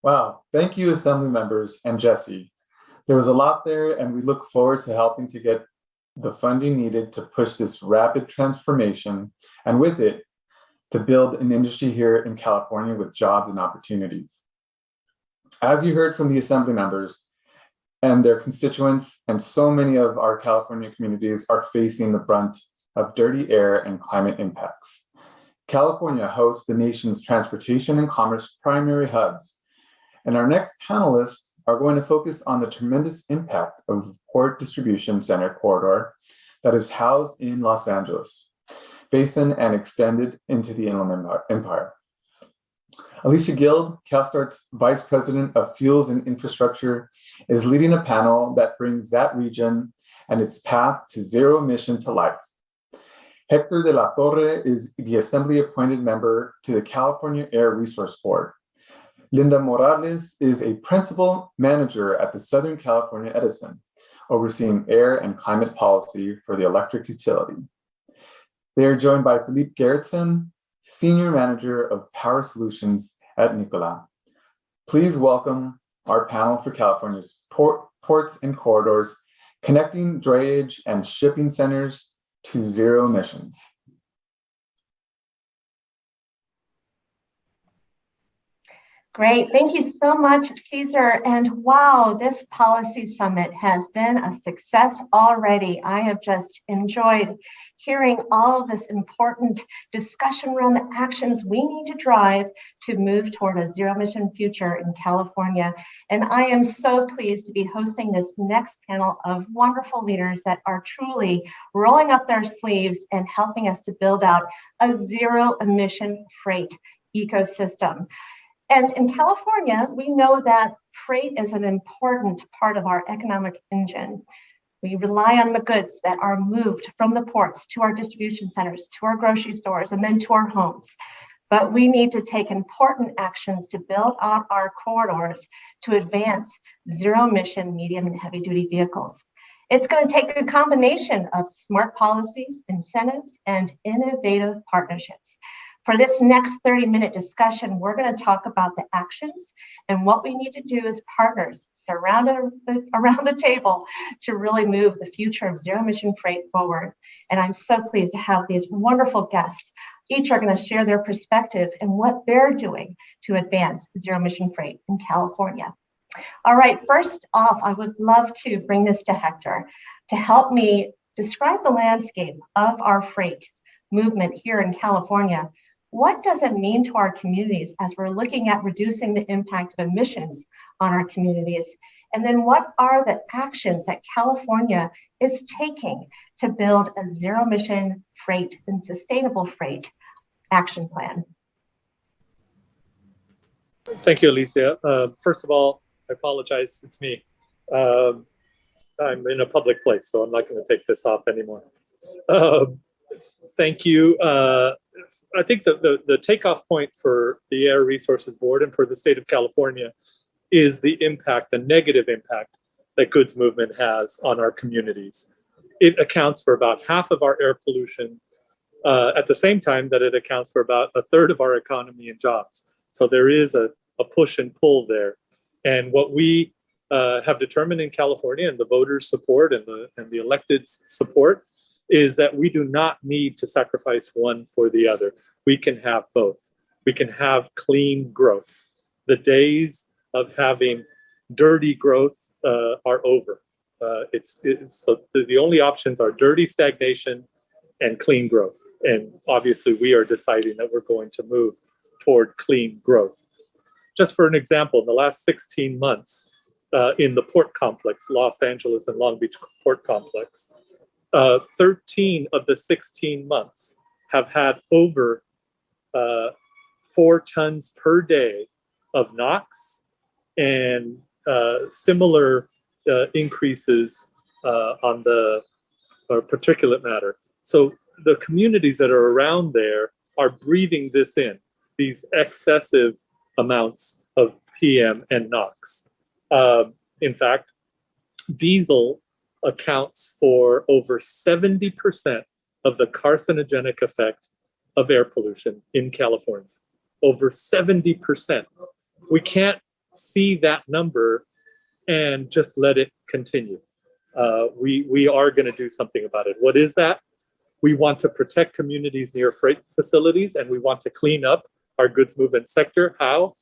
Wow, thank you, Assembly members and Jesse. There was a lot there, and we look forward to helping to get the funding needed to push this rapid transformation, and with it, to build an industry here in California with jobs and opportunities. As you heard from the Assembly members and their constituents, and so many of our California communities are facing the brunt of dirty air and climate impacts. California hosts the nation's transportation and commerce primary hubs, and our next panelists are going to focus on the tremendous impact of the Port Distribution Center corridor that is housed in Los Angeles Basin and extended into the Inland Empire. Alicia Guild, CALSTART's Vice President of Fuels and Infrastructure, is leading a panel that brings that region and its path to zero emission to life. Hector de la Torre is the Assembly appointed member to the California Air Resource Board. Linda Morales is a principal manager at the Southern California Edison, overseeing air and climate policy for the electric utility. They are joined by Philippe Gerritsen, Senior Manager of Power Solutions at Nikola. Please welcome our panel for California's ports and corridors, connecting drayage and shipping centers to zero emissions. Great, thank you so much, Cesar. And wow, this policy summit has been a success already. I have just enjoyed hearing all of this important discussion around the actions we need to drive to move toward a zero emission future in California. And I am so pleased to be hosting this next panel of wonderful leaders that are truly rolling up their sleeves and helping us to build out a zero emission freight ecosystem. And in California, we know that freight is an important part of our economic engine. We rely on the goods that are moved from the ports to our distribution centers, to our grocery stores, and then to our homes. But we need to take important actions to build out our corridors to advance zero emission medium and heavy duty vehicles. It's going to take a combination of smart policies, incentives, and innovative partnerships. For this next 30-minute discussion, we're going to talk about the actions and what we need to do as partners surrounded around the table to really move the future of zero-emission freight forward. And I'm so pleased to have these wonderful guests. Each are going to share their perspective and what they're doing to advance zero-emission freight in California. All right, first off, I would love to bring this to Hector to help me describe the landscape of our freight movement here in California. What does it mean to our communities as we're looking at reducing the impact of emissions on our communities? And then what are the actions that California is taking to build a zero emission freight and sustainable freight action plan? Thank you, Alicia. First of all, I apologize, it's me. I'm in a public place, so I'm not going to take this off anymore. Thank you. I think that the takeoff point for the Air Resources Board and for the state of California is the impact, the negative impact that goods movement has on our communities. It accounts for about half of our air pollution at the same time that it accounts for about a third of our economy and jobs. So there is a push and pull there. And what we have determined in California, and the voters' support and the electeds' support, is that we do not need to sacrifice one for the other. We can have both. We can have clean growth. The days of having dirty growth are over. So the only options are dirty stagnation and clean growth. And obviously we are deciding that we're going to move toward clean growth. Just for an example, in the last 16 months in the port complex, Los Angeles and Long Beach port complex, 13 of the 16 months have had over 4 tons per day of NOx and similar increases on the particulate matter. So the communities that are around there are breathing this in, these excessive amounts of PM and NOx. In fact, diesel accounts for over 70% of the carcinogenic effect of air pollution in California. Over 70%. We can't see that number and just let it continue. We are going to do something about it. What is that? We want to protect communities near freight facilities, and we want to clean up our goods movement sector. How?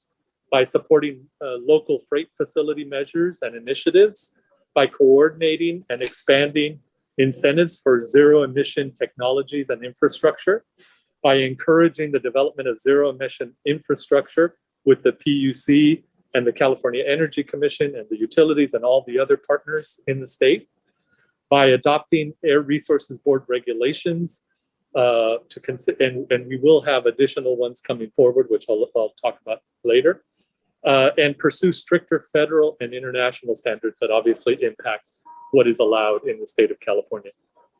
By supporting local freight facility measures and initiatives, by coordinating and expanding incentives for zero emission technologies and infrastructure, by encouraging the development of zero emission infrastructure with the PUC and the California Energy Commission and the utilities and all the other partners in the state, by adopting Air Resources Board regulations to consider, and we will have additional ones coming forward, which I'll talk about later, and pursue stricter federal and international standards that obviously impact what is allowed in the state of California.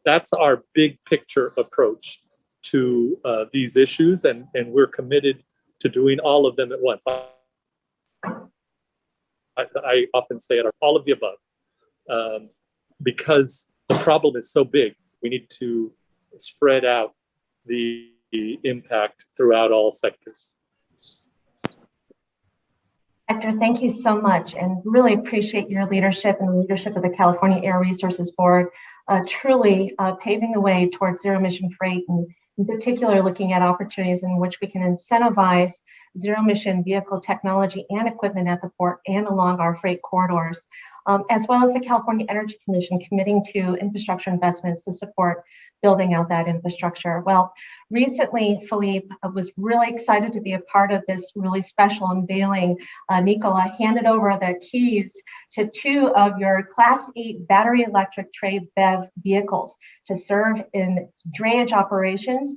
That's our big picture approach to these issues, and we're committed to doing all of them at once. I often say it, all of the above, because the problem is so big, we need to spread out the impact throughout all sectors. Hector, thank you so much, and really appreciate your leadership and the leadership of the California Air Resources Board, truly paving the way towards zero emission freight, and in particular looking at opportunities in which we can incentivize zero emission vehicle technology and equipment at the port and along our freight corridors, as well as the California Energy Commission committing to infrastructure investments to support building out that infrastructure. Well, recently, Philippe was really excited to be a part of this really special unveiling. Nicola handed over the keys to 2 of your Class 8 battery electric Tre BEV vehicles to serve in drayage operations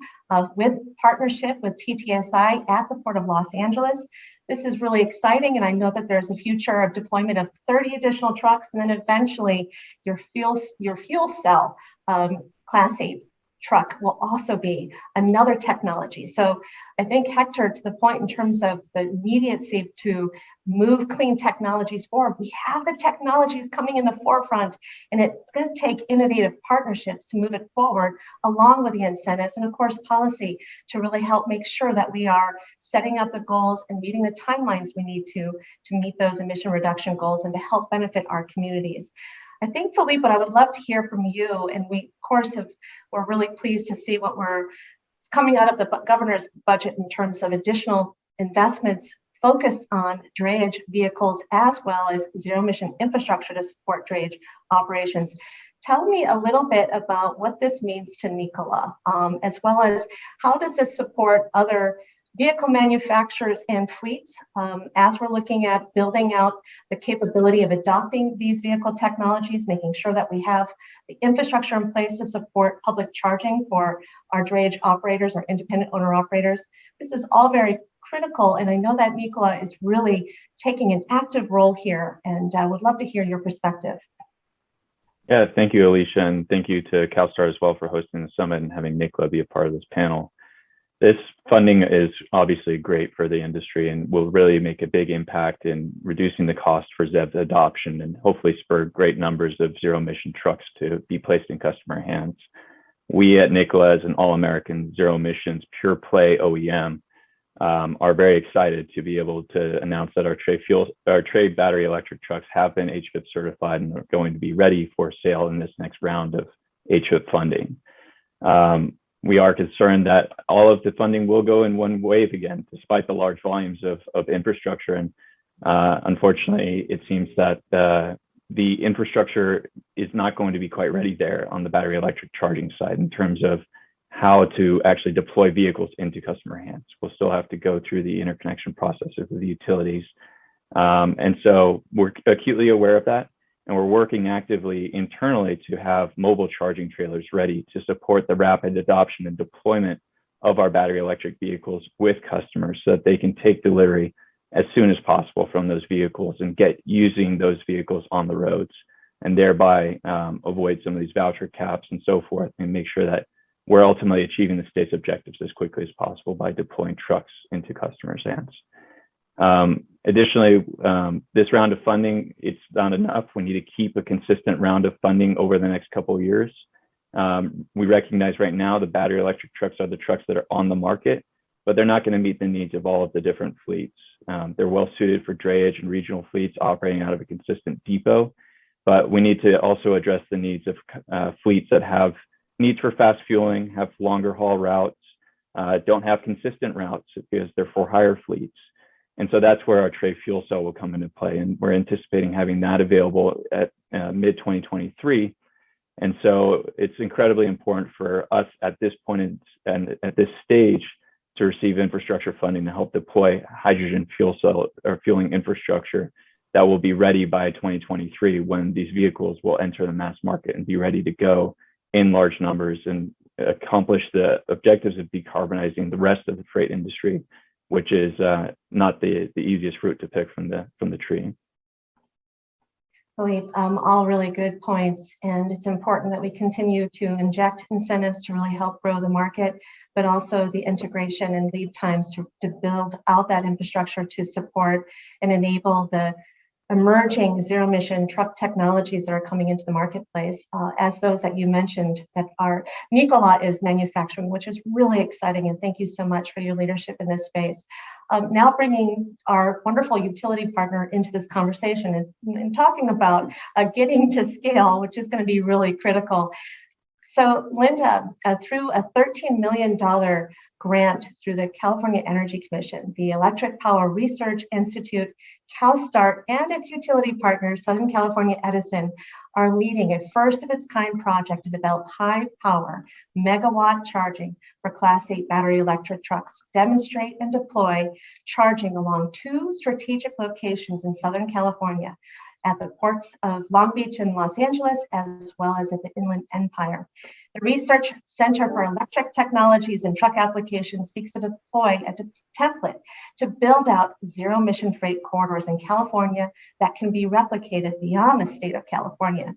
with partnership with TTSI at the Port of Los Angeles. This is really exciting, and I know that there's a future of deployment of 30 additional trucks, and then eventually your fuel cell Class 8 truck will also be another technology. So I think, Hector, to the point in terms of the immediacy to move clean technologies forward, we have the technologies coming in the forefront, and it's going to take innovative partnerships to move it forward, along with the incentives and, of course, policy to really help make sure that we are setting up the goals and meeting the timelines we need to meet those emission reduction goals and to help benefit our communities. I think, Philippe, what I would love to hear from you, and we, of course, we're really pleased to see what we're coming out of the governor's budget in terms of additional investments focused on drayage vehicles as well as zero emission infrastructure to support drayage operations. Tell me a little bit about what this means to Nicola, as well as how does this support other vehicle manufacturers and fleets as we're looking at building out the capability of adopting these vehicle technologies, making sure that we have the infrastructure in place to support public charging for our drayage operators, our independent owner operators. This is all very critical, and I know that Nicola is really taking an active role here, and I would love to hear your perspective. Yeah, thank you, Alicia, and thank you to CALSTART as well for hosting the summit and having Nicola be a part of this panel. This funding is obviously great for the industry and will really make a big impact in reducing the cost for ZEV adoption and hopefully spur great numbers of zero emission trucks to be placed in customer hands. We at Nicola, as an all-American zero emissions pure play OEM, are very excited to be able to announce that our Tre battery electric trucks have been HVIP certified and are going to be ready for sale in this next round of HVIP funding. We are concerned that all of the funding will go in one wave again, despite the large volumes of infrastructure. And unfortunately, it seems that the infrastructure is not going to be quite ready there on the battery electric charging side in terms of how to actually deploy vehicles into customer hands. We'll still have to go through the interconnection processes with the utilities. And so we're acutely aware of that. And we're working actively internally to have mobile charging trailers ready to support the rapid adoption and deployment of our battery electric vehicles with customers so that they can take delivery as soon as possible from those vehicles and get using those vehicles on the roads, and thereby avoid some of these voucher caps and so forth, and make sure that we're ultimately achieving the state's objectives as quickly as possible by deploying trucks into customers' hands. Additionally, this round of funding, it's not enough. We need to keep a consistent round of funding over the next couple of years. We recognize right now the battery electric trucks are the trucks that are on the market, but they're not going to meet the needs of all of the different fleets. They're well suited for drayage and regional fleets operating out of a consistent depot, but we need to also address the needs of fleets that have needs for fast fueling, have longer haul routes, don't have consistent routes because they're for hire fleets. And so that's where our Tray fuel cell will come into play. And we're anticipating having that available at mid-2023. And so it's incredibly important for us at this point and at this stage to receive infrastructure funding to help deploy hydrogen fuel cell or fueling infrastructure that will be ready by 2023, when these vehicles will enter the mass market and be ready to go in large numbers and accomplish the objectives of decarbonizing the rest of the freight industry, which is not the easiest fruit to pick from the tree. Really, all really good points. And it's important that we continue to inject incentives to really help grow the market, but also the integration and lead times to build out that infrastructure to support and enable the emerging zero emission truck technologies that are coming into the marketplace, as those that you mentioned that are Nikola is manufacturing, which is really exciting. And thank you so much for your leadership in this space. Now bringing our wonderful utility partner into this conversation and talking about getting to scale, which is going to be really critical. So Linda, through a $13 million grant through the California Energy Commission, the Electric Power Research Institute, CALSTART, and its utility partner, Southern California Edison, are leading a first of its kind project to develop high power megawatt charging for Class 8 battery electric trucks, demonstrate and deploy charging along 2 strategic locations in Southern California, at the ports of Long Beach and Los Angeles, as well as at the Inland Empire. The Research Center for Electric Technologies and Truck Applications seeks to deploy a template to build out zero emission freight corridors in California that can be replicated beyond the state of California.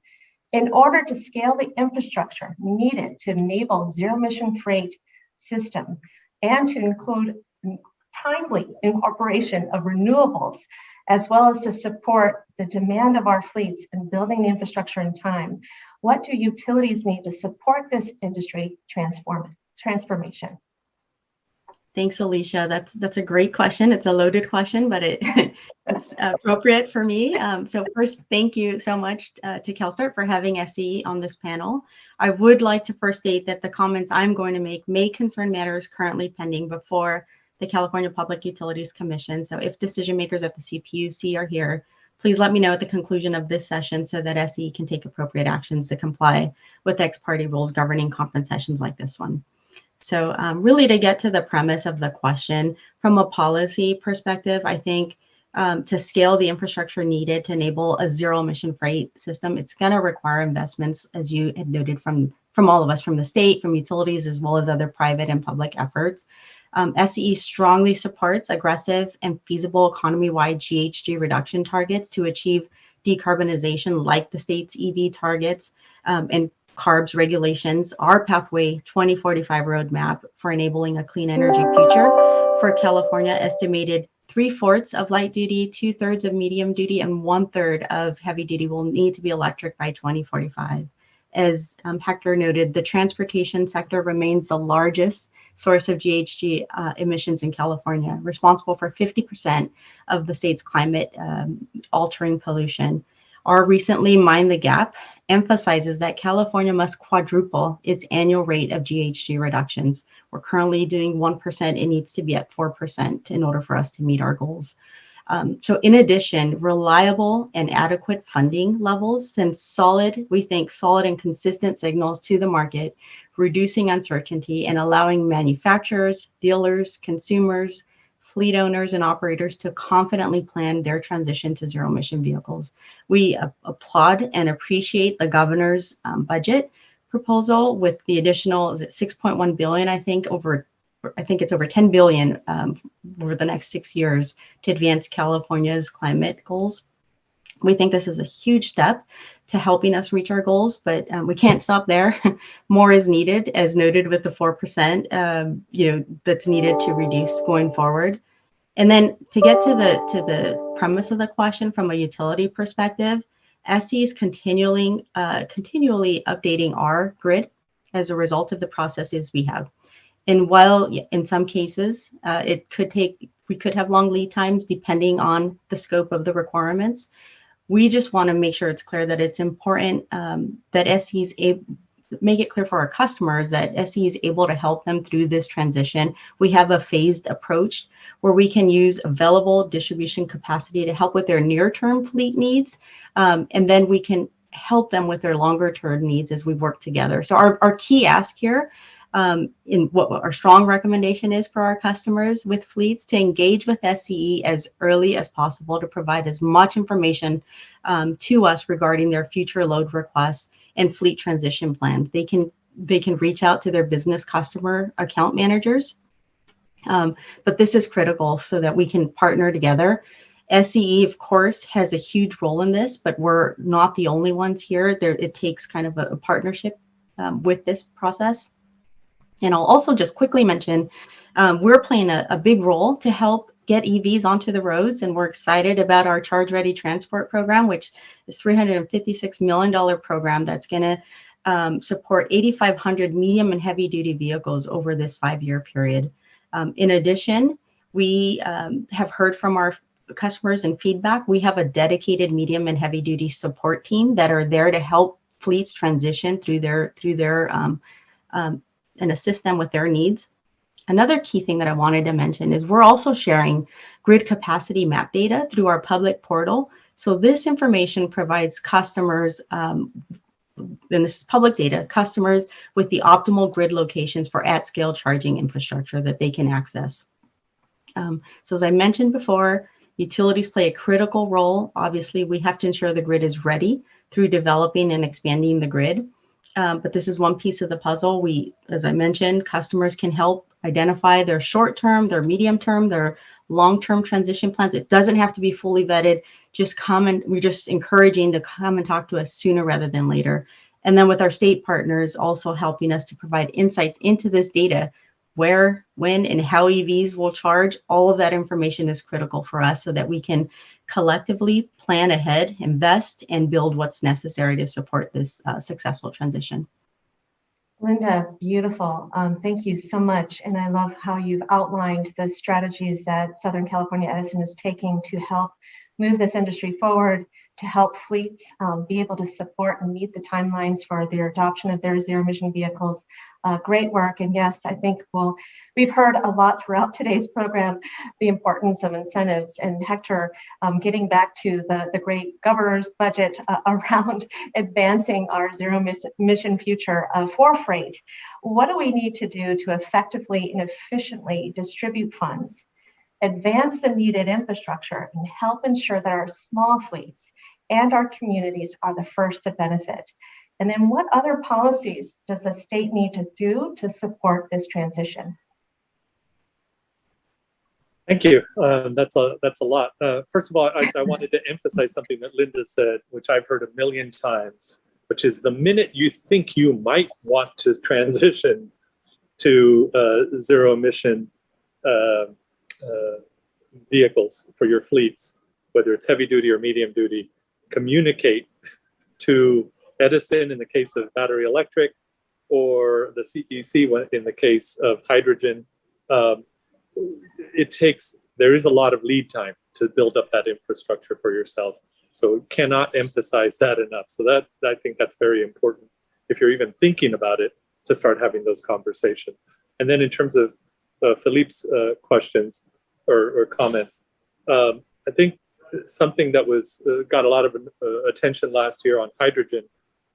In order to scale the infrastructure needed to enable zero emission freight system and to include timely incorporation of renewables, as well as to support the demand of our fleets and building the infrastructure in time, what do utilities need to support this industry transformation? Thanks, Alicia. That's a great question. It's a loaded question, but it's appropriate for me. So first, thank you so much to CALSTART for having SE on this panel. I would like to first state that the comments I'm going to make may concern matters currently pending before the California Public Utilities Commission. So if decision makers at the CPUC are here, please let me know at the conclusion of this session so that SE can take appropriate actions to comply with ex parte rules governing conference sessions like this one. So really to get to the premise of the question, from a policy perspective, I think to scale the infrastructure needed to enable a zero emission freight system, it's going to require investments, as you had noted, from all of us, from the state, from utilities, as well as other private and public efforts. SCE strongly supports aggressive and feasible economy-wide GHG reduction targets to achieve decarbonization, like the state's EV targets and CARBs regulations. Our Pathway 2045 roadmap for enabling a clean energy future for California estimated 3/4 of light duty, 2/3 of medium duty, and 1/3 of heavy duty will need to be electric by 2045. As Hector noted, the transportation sector remains the largest source of GHG emissions in California, responsible for 50% of the state's climate altering pollution. Our recently Mind the Gap emphasizes that California must quadruple its annual rate of GHG reductions. We're currently doing 1%. It needs to be at 4% in order for us to meet our goals. So in addition, reliable and adequate funding levels send we think solid and consistent signals to the market, reducing uncertainty and allowing manufacturers, dealers, consumers, fleet owners, and operators to confidently plan their transition to zero emission vehicles. We applaud and appreciate the governor's budget proposal with the additional, is it 6.1 billion, I think it's over 10 billion over the next 6 years to advance California's climate goals. We think this is a huge step to helping us reach our goals, but we can't stop there. More is needed, as noted with the 4%, that's needed to reduce going forward. And then to get to the premise of the question from a utility perspective, SE is continually updating our grid as a result of the processes we have. And while in some cases we could have long lead times depending on the scope of the requirements, we just want to make sure it's clear that it's important that SE's make it clear for our customers that SE is able to help them through this transition. We have a phased approach where we can use available distribution capacity to help with their near-term fleet needs, and then we can help them with their longer-term needs as we work together. So our key ask here, in what our strong recommendation is for our customers with fleets, to engage with SCE as early as possible to provide as much information to us regarding their future load requests and fleet transition plans. They can reach out to their business customer account managers, but this is critical so that we can partner together. SCE, of course, has a huge role in this, but we're not the only ones here. It takes kind of a partnership with this process. And I'll also just quickly mention, we're playing a big role to help get EVs onto the roads, and we're excited about our Charge Ready Transport program, which is $356 million program that's going to support 8,500 medium and heavy duty vehicles over this 5-year period. In addition, we have heard from our customers and feedback. We have a dedicated medium and heavy duty support team that are there to help fleets transition through their and assist them with their needs. Another key thing that I wanted to mention is we're also sharing grid capacity map data through our public portal. So this information provides customers, and this is public data, customers with the optimal grid locations for at-scale charging infrastructure that they can access. So as I mentioned before, utilities play a critical role. Obviously, we have to ensure the grid is ready through developing and expanding the grid. But this is one piece of the puzzle. As I mentioned, customers can help identify their short-term, their medium-term, their long-term transition plans. It doesn't have to be fully vetted. We're just encouraging to come and talk to us sooner rather than later. And then with our state partners also helping us to provide insights into this data, where, when, and how EVs will charge. All of that information is critical for us so that we can collectively plan ahead, invest, and build what's necessary to support this successful transition. Linda, beautiful. Thank you so much. And I love how you've outlined the strategies that Southern California Edison is taking to help move this industry forward, to help fleets be able to support and meet the timelines for their adoption of their zero emission vehicles. Great work. And yes, I think we've heard a lot throughout today's program, the importance of incentives. And Hector, getting back to the great governor's budget around advancing our zero emission future for freight. What do we need to do to effectively and efficiently distribute funds, advance the needed infrastructure, and help ensure that our small fleets and our communities are the first to benefit? And then what other policies does the state need to do to support this transition? Thank you. That's a lot. First of all, I wanted to emphasize something that Linda said, which I've heard a million times, which is the minute you think you might want to transition to zero emission vehicles for your fleets, whether it's heavy duty or medium duty, communicate to Edison in the case of battery electric, or the CEC in the case of hydrogen. There is a lot of lead time to build up that infrastructure for yourself. So cannot emphasize that enough. So I think that's very important if you're even thinking about it, to start having those conversations. And then in terms of Philippe's questions or comments, I think something that got a lot of attention last year on hydrogen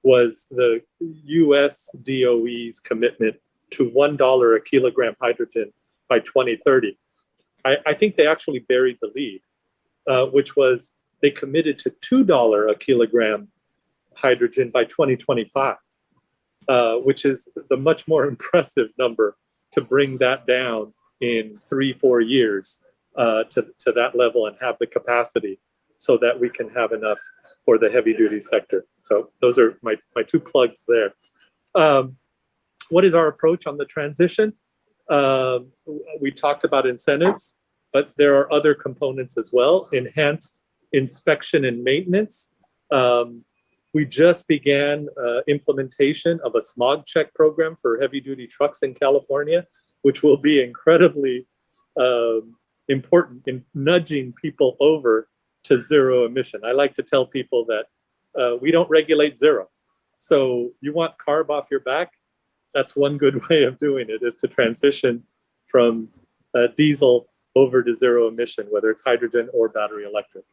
was the US DOE's commitment to $1 a kilogram hydrogen by 2030. I think they actually buried the lead, which was they committed to $2 a kilogram hydrogen by 2025, which is the much more impressive number to bring that down in 3-4 years to that level and have the capacity so that we can have enough for the heavy duty sector. So those are my two plugs there. What is our approach on the transition? We talked about incentives, but there are other components as well. Enhanced inspection and maintenance. We just began implementation of a smog check program for heavy duty trucks in California. which will be incredibly important in nudging people over to zero emission. I like to tell people that we don't regulate zero. So you want carb off your back? That's one good way of doing it, is to transition from diesel over to zero emission, whether it's hydrogen or battery electric.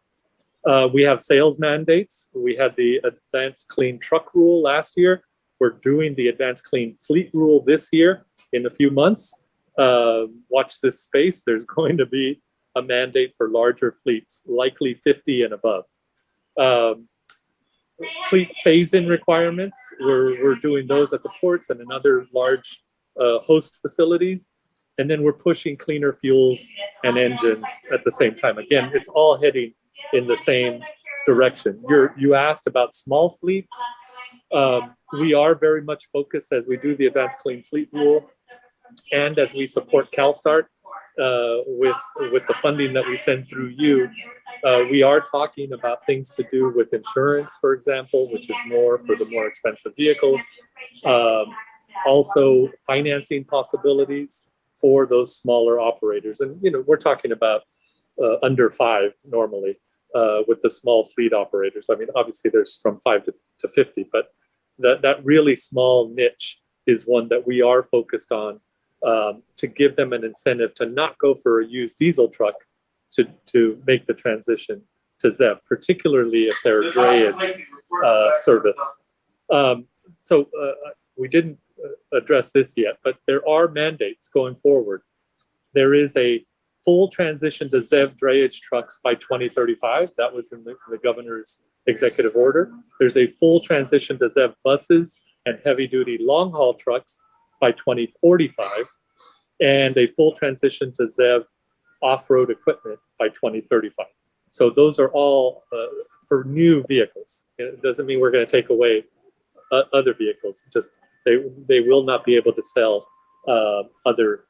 We have sales mandates. We had the Advanced Clean Truck Rule last year. We're doing the Advanced Clean Fleet Rule this year in a few months. Watch this space. There's going to be a mandate for larger fleets, likely 50 and above. Fleet phase-in requirements, we're doing those at the ports and in other large host facilities. And then we're pushing cleaner fuels and engines at the same time. Again, it's all heading in the same direction. You asked about small fleets. We are very much focused as we do the Advanced Clean Fleet Rule and as we support CALSTART with the funding that we send through you. We are talking about things to do with insurance, for example, which is more for the more expensive vehicles. Also financing possibilities for those smaller operators. And, you know, we're talking about under 5 normally with the small fleet operators. I mean, obviously there's from 5 to 50, but that really small niche is one that we are focused on to give them an incentive to not go for a used diesel truck to make the transition to ZEV, particularly if they're drayage service. We didn't address this yet, but there are mandates going forward. There is a full transition to ZEV drayage trucks by 2035. That was in the governor's executive order. There's a full transition to ZEV buses and heavy-duty long-haul trucks by 2045, and a full transition to ZEV off-road equipment by 2035. So those are all for new vehicles. It doesn't mean we're going to take away other vehicles. Just they will not be able to sell other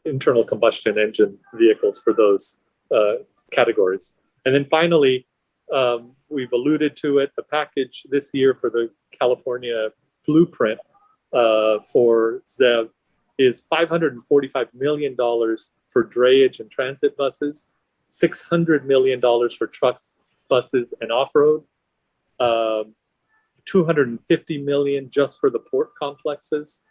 internal combustion engine vehicles for those categories. And then finally, we've alluded to it, the package this year for the California blueprint for ZEV is $545 million for drayage and transit buses, $600 million for trucks, buses, and off-road, $250 million just for the port complexes,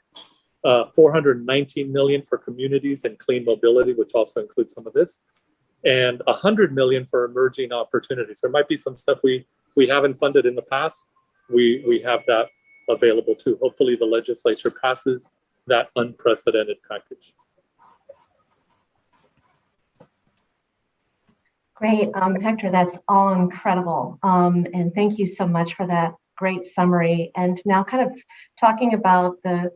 $419 million for communities and clean mobility, which also includes some of this, and $100 million for emerging opportunities. There might be some stuff we haven't funded in the past. We have that available too. Hopefully the legislature passes that unprecedented package. Great, Hector, that's all incredible. And thank you so much for that great summary. And now kind of talking about the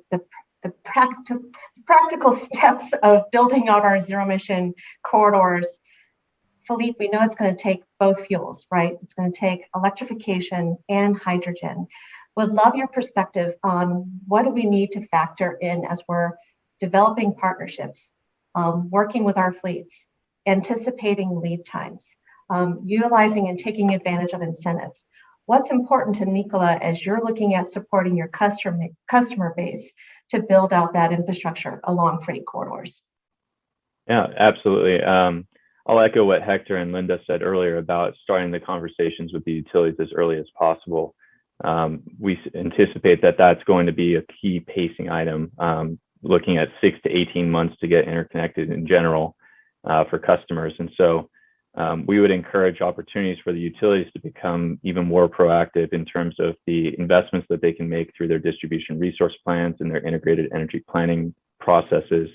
practical steps of building out our zero emission corridors. Philippe, we know it's going to take both fuels, right? It's going to take electrification and hydrogen. Would love your perspective on what do we need to factor in as we're developing partnerships, working with our fleets, anticipating lead times, utilizing and taking advantage of incentives. What's important to Nicola as you're looking at supporting your customer base to build out that infrastructure along freight corridors? Yeah, absolutely. I'll echo what Hector and Linda said earlier about starting the conversations with the utilities as early as possible. We anticipate that that's going to be a key pacing item, looking at 6 to 18 months to get interconnected in general for customers. And so we would encourage opportunities for the utilities to become even more proactive in terms of the investments that they can make through their distribution resource plans and their integrated energy planning processes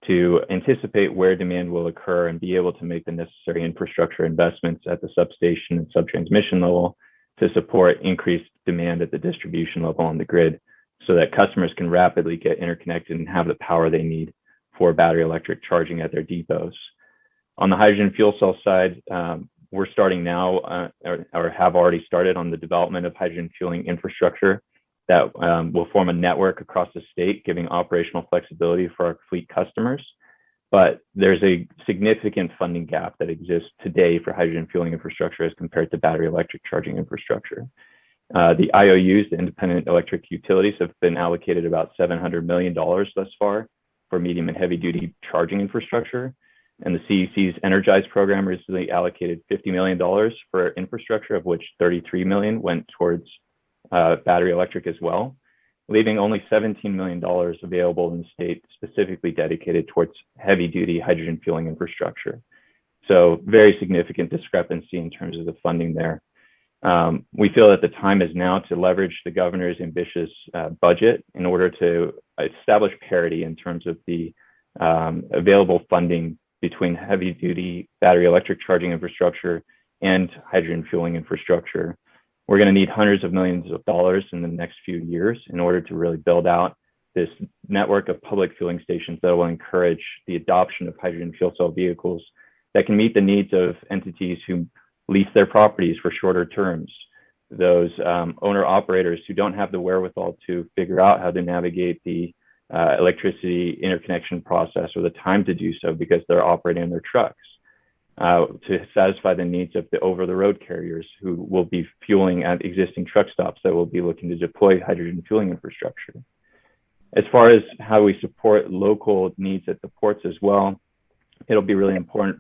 to anticipate where demand will occur and be able to make the necessary infrastructure investments at the substation and subtransmission level to support increased demand at the distribution level on the grid so that customers can rapidly get interconnected and have the power they need for battery electric charging at their depots. On the hydrogen fuel cell side, we're starting now or have already started on the development of hydrogen fueling infrastructure that will form a network across the state, giving operational flexibility for our fleet customers. But there's a significant funding gap that exists today for hydrogen fueling infrastructure as compared to battery electric charging infrastructure. The IOUs, the independent electric utilities, have been allocated about $700 million thus far for medium and heavy duty charging infrastructure. And the CEC's Energize program recently allocated $50 million for infrastructure, of which $33 million went towards battery electric as well, leaving only $17 million available in the state specifically dedicated towards heavy duty hydrogen fueling infrastructure. So very significant discrepancy in terms of the funding there. We feel that the time is now to leverage the governor's ambitious budget in order to establish parity in terms of the available funding between heavy duty battery electric charging infrastructure and hydrogen fueling infrastructure. We're going to need hundreds of millions of dollars in the next few years in order to really build out this network of public fueling stations that will encourage the adoption of hydrogen fuel cell vehicles that can meet the needs of entities who lease their properties for shorter terms, those owner operators who don't have the wherewithal to figure out how to navigate the electricity interconnection process or the time to do so because they're operating their trucks, to satisfy the needs of the over-the-road carriers who will be fueling at existing truck stops that will be looking to deploy hydrogen fueling infrastructure. As far as how we support local needs at the ports as well, it'll be really important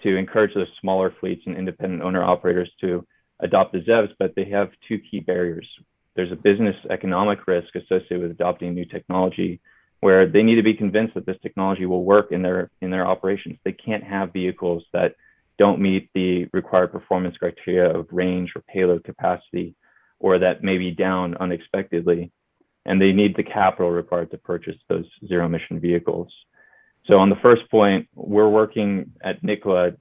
to encourage those smaller fleets and independent owner operators to adopt the ZEVs, but they have two key barriers. There's a business economic risk associated with adopting new technology where they need to be convinced that this technology will work in their operations. They can't have vehicles that don't meet the required performance criteria of range or payload capacity, or that may be down unexpectedly. And they need the capital required to purchase those zero emission vehicles. So on the first point, we're working at Nikola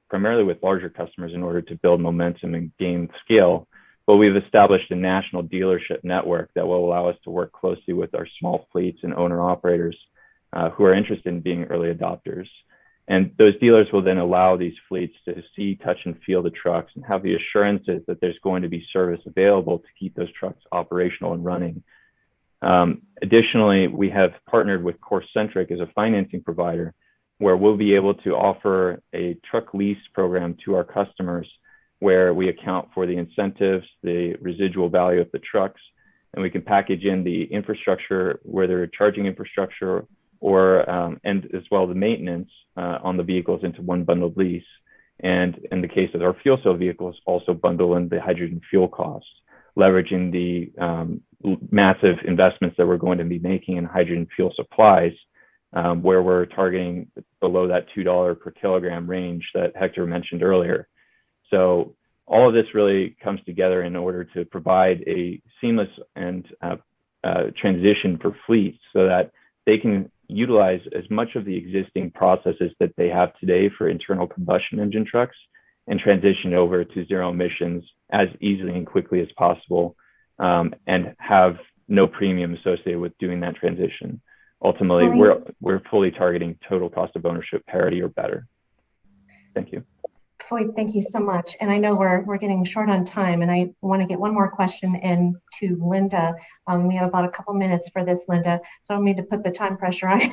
primarily with larger customers in order to build momentum and gain scale. But we've established a national dealership network that will allow us to work closely with our small fleets and owner operators who are interested in being early adopters. And those dealers will then allow these fleets to see, touch, and feel the trucks and have the assurances that there's going to be service available to keep those trucks operational and running. Additionally, we have partnered with CoreCentric as a financing provider where we'll be able to offer a truck lease program to our customers where we account for the incentives, the residual value of the trucks, and we can package in the infrastructure, whether charging infrastructure or, and as well the maintenance on the vehicles into one bundled lease. And in the case of our fuel cell vehicles, also bundle in the hydrogen fuel costs, leveraging the massive investments that we're going to be making in hydrogen fuel supplies, where we're targeting below that $2 per kilogram range that Hector mentioned earlier. So all of this really comes together in order to provide a seamless and transition for fleets so that they can utilize as much of the existing processes that they have today for internal combustion engine trucks and transition over to zero emissions as easily and quickly as possible, and have no premium associated with doing that transition. Ultimately, we're fully targeting total cost of ownership parity or better. Thank you. Floyd, thank you so much. And I know we're getting short on time, and I want to get one more question in to Linda. We have about a couple minutes for this, Linda, so I don't mean to put the time pressure on you.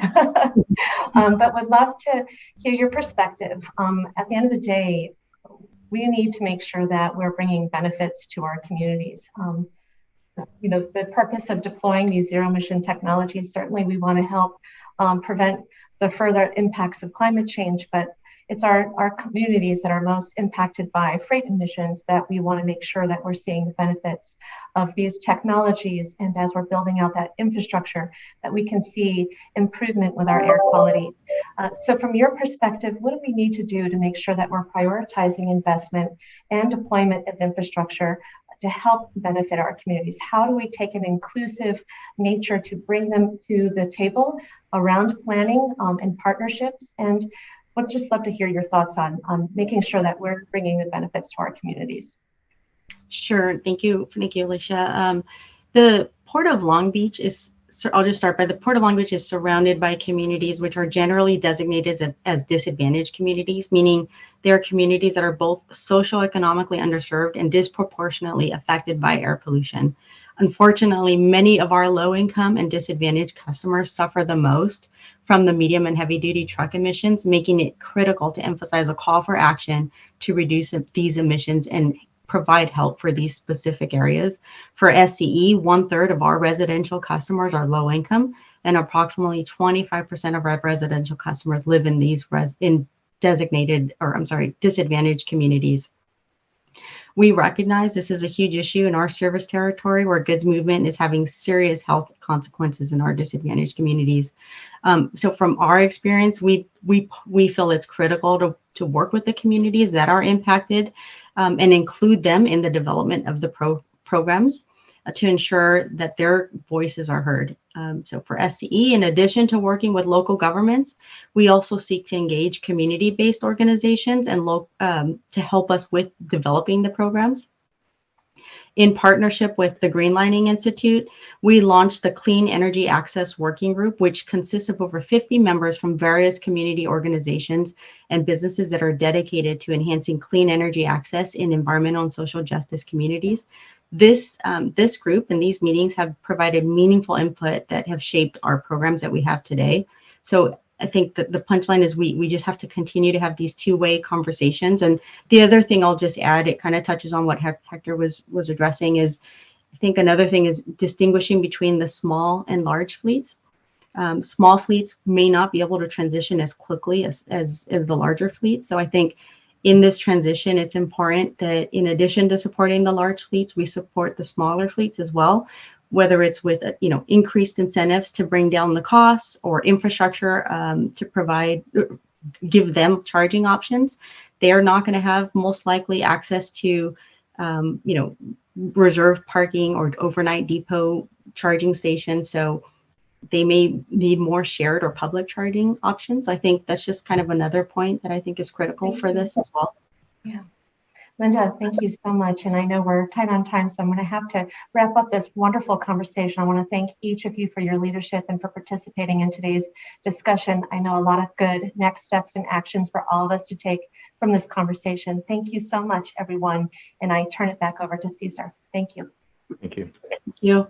But would love to hear your perspective. At the end of the day, we need to make sure that we're bringing benefits to our communities. You know, the purpose of deploying these zero emission technologies, certainly we want to help prevent the further impacts of climate change, but it's our communities that are most impacted by freight emissions that we want to make sure that we're seeing the benefits of these technologies. And as we're building out that infrastructure, that we can see improvement with our air quality. So from your perspective, what do we need to do to make sure that we're prioritizing investment and deployment of infrastructure to help benefit our communities? How do we take an inclusive nature to bring them to the table around planning and partnerships? And would just love to hear your thoughts on making sure that we're bringing the benefits to our communities. Sure. Thank you, Alicia. The Port of Long Beach is, I'll just start by the Port of Long Beach is surrounded by communities which are generally designated as disadvantaged communities, meaning they are communities that are both socioeconomically underserved and disproportionately affected by air pollution. Unfortunately, many of our low-income and disadvantaged customers suffer the most from the medium and heavy-duty truck emissions, making it critical to emphasize a call for action to reduce these emissions and provide help for these specific areas. For SCE, 1/3 of our residential customers are low income, and approximately 25% of our residential customers live in these disadvantaged communities. We recognize this is a huge issue in our service territory where goods movement is having serious health consequences in our disadvantaged communities. So from our experience, we feel it's critical to work with the communities that are impacted and include them in the development of the programs to ensure that their voices are heard. So for SCE, in addition to working with local governments, we also seek to engage community-based organizations and to help us with developing the programs. In partnership with the Greenlining Institute, we launched the Clean Energy Access Working Group, which consists of over 50 members from various community organizations and businesses that are dedicated to enhancing clean energy access in environmental and social justice communities. This group and these meetings have provided meaningful input that have shaped our programs that we have today. So I think that the punchline is we just have to continue to have these two-way conversations. And the other thing I'll just add, it kind of touches on what Hector was addressing, is I think another thing is distinguishing between the small and large fleets. Small fleets may not be able to transition as quickly as the larger fleets. So I think in this transition, it's important that in addition to supporting the large fleets, we support the smaller fleets as well, whether it's with increased incentives to bring down the costs or infrastructure to give them charging options. They are not going to have most likely access to reserve parking or overnight depot charging stations. So they may need more shared or public charging options. I think that's just kind of another point that I think is critical for this as well. Yeah. Linda, thank you so much. And I know we're tight on time, so I'm going to have to wrap up this wonderful conversation. I want to thank each of you for your leadership and for participating in today's discussion. I know a lot of good next steps and actions for all of us to take from this conversation. Thank you so much, everyone. And I turn it back over to Cesar. Thank you. Thank you. Thank you.